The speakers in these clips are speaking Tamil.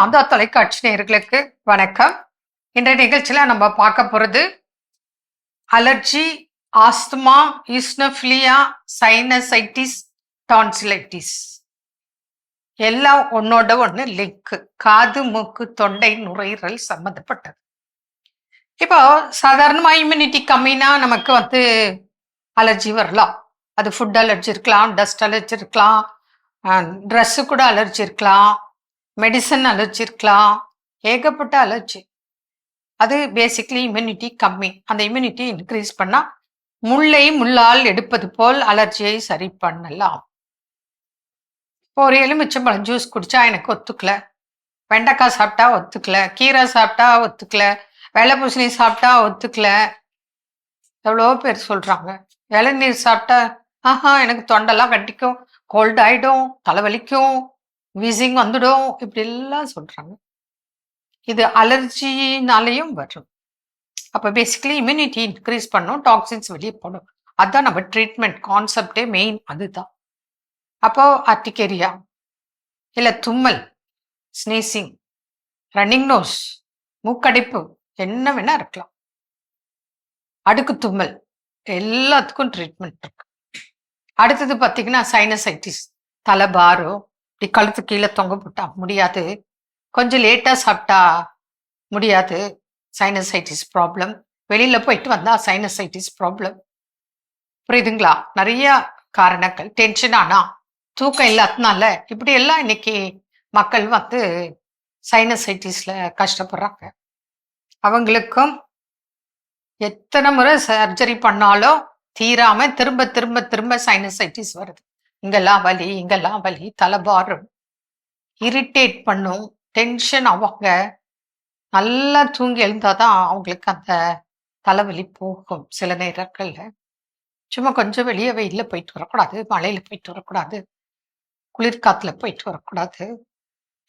மாதா தொலைக்காட்சி நேயர்களுக்கு வணக்கம். இன்றைய நிகழ்ச்சியில நம்ம பார்க்க போறது allergy, asthma, eosinophilia, sinusitis, tonsillitis எல்லாம் ஒன்னோட ஒண்ணு லிங்க். காது, மூக்கு, தொண்டை, நுரையீரல் சம்பந்தப்பட்டது. இப்போ சாதாரணமா இம்யூனிட்டி கம்மினா நமக்கு அலர்ஜி வரலாம். அது ஃபுட் அலர்ஜி இருக்கலாம், டஸ்ட் அலர்ஜி இருக்கலாம், ட்ரெஸ்ஸு கூட அலர்ஜி இருக்கலாம், மெடிசன் அலர்ஜி இருக்கலாம், ஏகப்பட்ட அலர்ஜி. அது பேசிக்லி இம்யூனிட்டி கம்மி. அந்த இம்யூனிட்டி இன்க்ரீஸ் பண்ணா முள்ளை முள்ளால் எடுப்பது போல் அலர்ஜியை சரி பண்ணலாம். இப்போ ஒரு எலுமிச்சம்பழம் ஜூஸ் குடிச்சா எனக்கு ஒத்துக்கல, வெண்டைக்காய் சாப்பிட்டா ஒத்துக்கல, கீரை சாப்பிட்டா ஒத்துக்கல, வெள்ளை பூசணி சாப்பிட்டா ஒத்துக்கல, எவ்வளோ பேர் சொல்றாங்க. இளநீர் சாப்பிட்டா எனக்கு தொண்டெல்லாம் கட்டிக்கும், கோல்ட் ஆயிடும், தலைவலிக்கும், வீசிங் வந்துடும், இப்படி எல்லாம் சொல்றாங்க. இது அலர்ஜினாலையும் வரும். அப்போ பேசிக்கலி இம்யூனிட்டி இன்க்ரீஸ் பண்ணும், டாக்ஸின்ஸ் வெளியே போடும். அதுதான் நம்ம ட்ரீட்மெண்ட் கான்செப்டே மெயின் அதுதான். அப்போ அர்டிகேரியா இல்லை தும்மல், ஸ்னீசிங், ரன்னிங் நோஸ், மூக்கடைப்பு என்ன வேணா இருக்கலாம், அடுக்கு தும்மல் எல்லாத்துக்கும் ட்ரீட்மெண்ட் இருக்கு. அடுத்தது பார்த்தீங்கன்னா சைனசைட்டிஸ், தலைபாரோ, இப்படி கழுத்து கீழே தொங்க போட்டா முடியாது, கொஞ்சம் லேட்டாக சாப்பிட்டா முடியாது, சைனசைட்டிஸ் ப்ராப்ளம். வெளியில் போயிட்டு வந்தால் சைனசைட்டிஸ் ப்ராப்ளம். புரியுதுங்களா? நிறைய காரணங்கள். டென்ஷன் ஆனா, தூக்கம் இல்லாததுனால, இப்படி எல்லாம் இன்னைக்கு மக்கள் சைனசைட்டிஸில் கஷ்டப்படுறாங்க. அவங்களுக்கும் எத்தனை முறை சர்ஜரி பண்ணாலும் தீராம திரும்ப திரும்ப திரும்ப சைனசைட்டிஸ் வருது. இங்கெல்லாம் வலி, இங்கெல்லாம் வலி, தலைபாரம், இரிட்டேட் பண்ணும், டென்ஷன் ஆவாங்க. நல்லா தூங்கி எழுந்தாதான் அவங்களுக்கு அந்த தலைவலி போகும். சில நேரங்கள்ல சும்மா கொஞ்சம் வெளியே வெயில போயிட்டு வரக்கூடாது, மழையில போயிட்டு வரக்கூடாது, குளிர்காத்துல போயிட்டு வரக்கூடாது.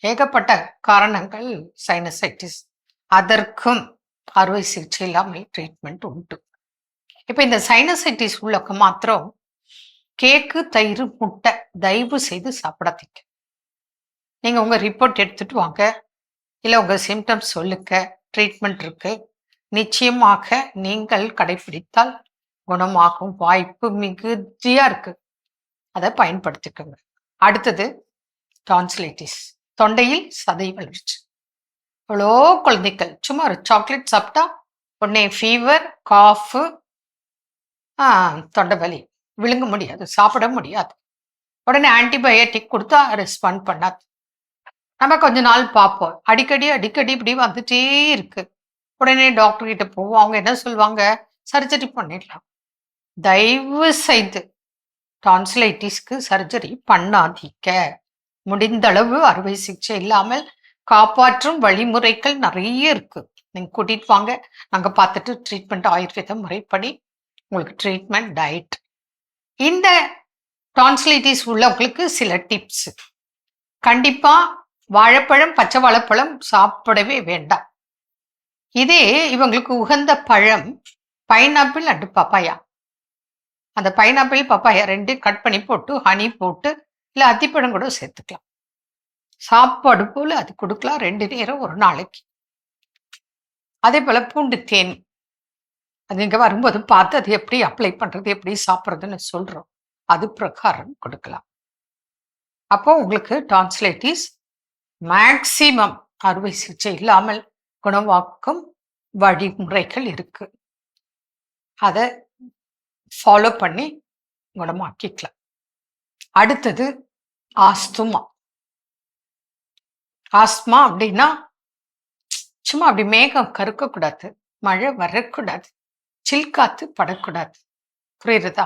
ஏகப்பட்ட காரணங்கள் சைனசைட்டிஸ். அதற்கும் அறுவை சிகிச்சை இல்லாமல் ட்ரீட்மெண்ட் உண்டு. இப்போ இந்த சைனசைட்டிஸ் உள்ளவங்க மாத்திரம் கேக்கு, தயிர், முட்டை தயவு செய்து சாப்பிடாதீங்க. நீங்க உங்க ரிப்போர்ட் எடுத்துட்டு வாங்க, இல்லை உங்க சிம்டம்ஸ் சொல்லுங்க, ட்ரீட்மெண்ட் இருக்கு. நிச்சயமாக நீங்கள் கடைபிடித்தால் குணமாகும் வாய்ப்பு மிகுதியா இருக்கு. அதை பயன்படுத்திக்கோங்க. அடுத்தது டான்சிலைட்டிஸ், தொண்டையில் சதை வளர்ச்சி. அவ்வளோ குழந்தைகள் சும்மா ஒரு சாக்லேட் சாப்பிட்டா உடனே ஃபீவர், காஃபு, தொண்டை வலி, விழுங்க முடியாது, சாப்பிட முடியாது. உடனே ஆன்டிபயோட்டிக் கொடுத்தா ரெஸ்பாண்ட் பண்ணாது. நம்ம கொஞ்ச நாள் பார்ப்போம், அடிக்கடி அடிக்கடி இப்படி வந்துட்டே இருக்கு. உடனே டாக்டர் கிட்ட போவோம். அவங்க என்ன சொல்லுவாங்க? சர்ஜரி பண்ணிடலாம். தயவு செய்து டான்சிலைட்டிஸ்க்கு சர்ஜரி பண்ணாதீங்க. முடிந்த அளவு அறுவை சிகிச்சை இல்லாமல் காப்பாற்றும் வழிமுறைகள் நிறைய இருக்கு. நீங்க கூட்டிட்டு வாங்க, நாங்க பார்த்துட்டு ட்ரீட்மெண்ட் ஆயுர்வேத முறைப்படி உங்களுக்கு ட்ரீட்மெண்ட், டயட். இந்த டான்சிலைட்டிஸ் உள்ளவங்களுக்கு சில டிப்ஸ். கண்டிப்பா வாழைப்பழம், பச்சை வாழைப்பழம் சாப்பிடவே வேண்டாம். இதே இவங்களுக்கு உகந்த பழம் பைனாப்பிள் அண்ட் பப்பாயா. அந்த பைனாப்பிள், பப்பாயா ரெண்டையும் கட் பண்ணி போட்டு ஹனி போட்டு இல்லை அத்திப்பழம் கூட சேர்த்துக்கலாம். சாப்பாடு போல அது கொடுக்கலாம் 2 நேரம் ஒரு நாளைக்கு. அதே போல பூண்டு தேன், அது இங்க வரும்போது பார்த்து அது எப்படி அப்ளை பண்றது, எப்படி சாப்பிட்றதுன்னு சொல்றோம், அது பிரகாரம் கொடுக்கலாம். அப்போ உங்களுக்கு டான்சிலைட்டிஸ் மேக்சிமம் அறுவை சிகிச்சை இல்லாமல் குணமாக்கும் வழிமுறைகள் இருக்கு. அதை ஃபாலோ பண்ணி குணமாக்கிக்கலாம். அடுத்தது ஆஸ்துமா. ஆஸ்துமா அப்படின்னா சும்மா அப்படி மேகம் கருக்கக்கூடாது, மழை வரக்கூடாது, சில்காத்து படக்கூடாது. புரியுறதா?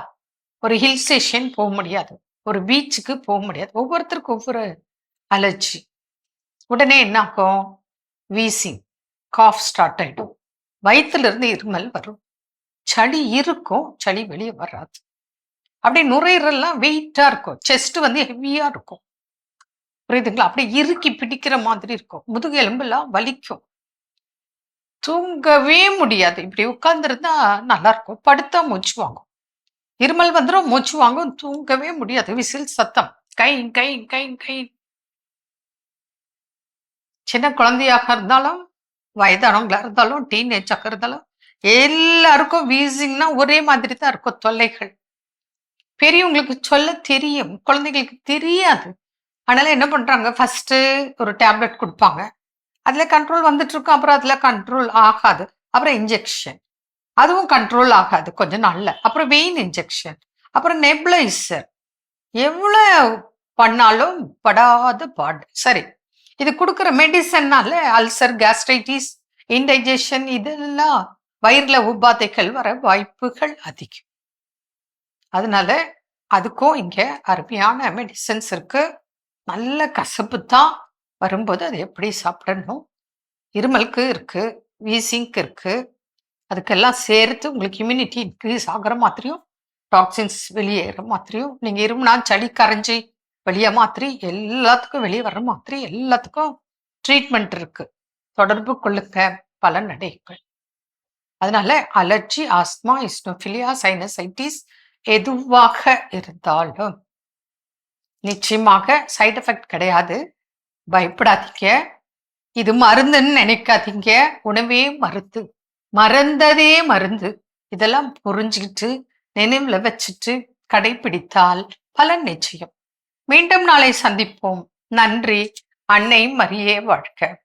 ஒரு ஹில் ஸ்டேஷன் போக முடியாது, ஒரு பீச்சுக்கு போக முடியாது. ஒவ்வொருத்தருக்கும் ஒவ்வொரு அலர்ஜி. உடனே என்ன ஆகும்? வீசிங், காஃப் ஸ்டார்ட் ஆயிடும், வயிற்றுல இருந்து இருமல் வரும், சளி இருக்கும், சளி வெளியே வராது. அப்படியே நுரையீரல்லாம் வெயிட்டா இருக்கும், செஸ்ட் ஹெவியா இருக்கும். புரியுதுங்களா? அப்படியே இறுக்கி பிடிக்கிற மாதிரி இருக்கும், முதுகு எலும்பெல்லாம் வலிக்கும், தூங்கவே முடியாது. இப்படி உட்கார்ந்துருந்தா நல்லா இருக்கும், படுத்தா மூச்சு வாங்கும், இருமல் வந்துடும், மூச்சு வாங்கும், தூங்கவே முடியாது, விசில் சத்தம், கை கை கை கை. சின்ன குழந்தையாக இருந்தாலும், வயதானவங்களா இருந்தாலும், டீனேஜாக இருந்தாலும், எல்லாருக்கும் வீசிங்னா ஒரே மாதிரி தான் இருக்கும் தொல்லைகள். பெரியவங்களுக்கு சொல்ல தெரியும். குழந்தைகளுக்கு தெரியாது. அதனால என்ன பண்றாங்க, ஃபர்ஸ்ட்டு ஒரு டேப்லெட் குடுப்பாங்க. அதுல கண்ட்ரோல் வந்துட்டு இருக்கும். அப்புறம் அதுல கண்ட்ரோல் ஆகாது. அப்புறம் இன்ஜெக்ஷன். அதுவும் கண்ட்ரோல் ஆகாது கொஞ்ச நாள்ல. அப்புறம் வெயின் இன்ஜெக்ஷன். அப்புறம் நெபுலைசர். எவ்வளோ பண்ணாலும் படாத பாடு. சரி. இது குடுக்குற மெடிசன்னால அல்சர், கேஸ்ட்ரைட்டிஸ், இன்டைஜஷன் இதெல்லாம் வயிறுல உபாதைகள் வர வாய்ப்புகள் அதிகம். அதனால அதுக்கும் இங்க அருமையான மெடிசின்ஸ் இருக்கு. நல்ல கசப்பு தான். வரும்போது அத எப்படி சாப்பிடணும்? இருமலுக்கு இருக்கு, வீசிங்க்கு இருக்கு. அதுக்கெல்லாம் சேர்த்து உங்களுக்கு இம்யூனிட்டி இன்க்ரீஸ் ஆகுற மாத்திரையும், டாக்ஸின்ஸ் வெளியேற மாத்திரையும், நீங்க இருமுனா சளி கரைஞ்சு வெளிய மாத்திரை, எல்லாத்துக்கும் வெளிய வர்ற மாத்திரை, எல்லாத்துக்கும் ட்ரீட்மெண்ட் இருக்கு. தொடர்பு கொள்ளுங்க. பலனடையுங்கள். அதனால அலர்ஜி, ஆஸ்துமா, ஈஸ்னோஃபிலியா, சைனசைட்டிஸ் எதுவாக இருந்தாலும் நிச்சயமாக சைடு எஃபெக்ட் கிடையாது. பயப்படாதீங்க. இது மருந்துன்னு நினைக்காதீங்க. உணவே மருந்து. மறந்ததே மருந்து. இதெல்லாம் புரிஞ்சுக்கிட்டு, நினைவுல வச்சுட்டு கடைபிடித்தால் பலன் நிச்சயம். மீண்டும் நாளை சந்திப்போம். நன்றி. அன்னை மரியே வாழ்க.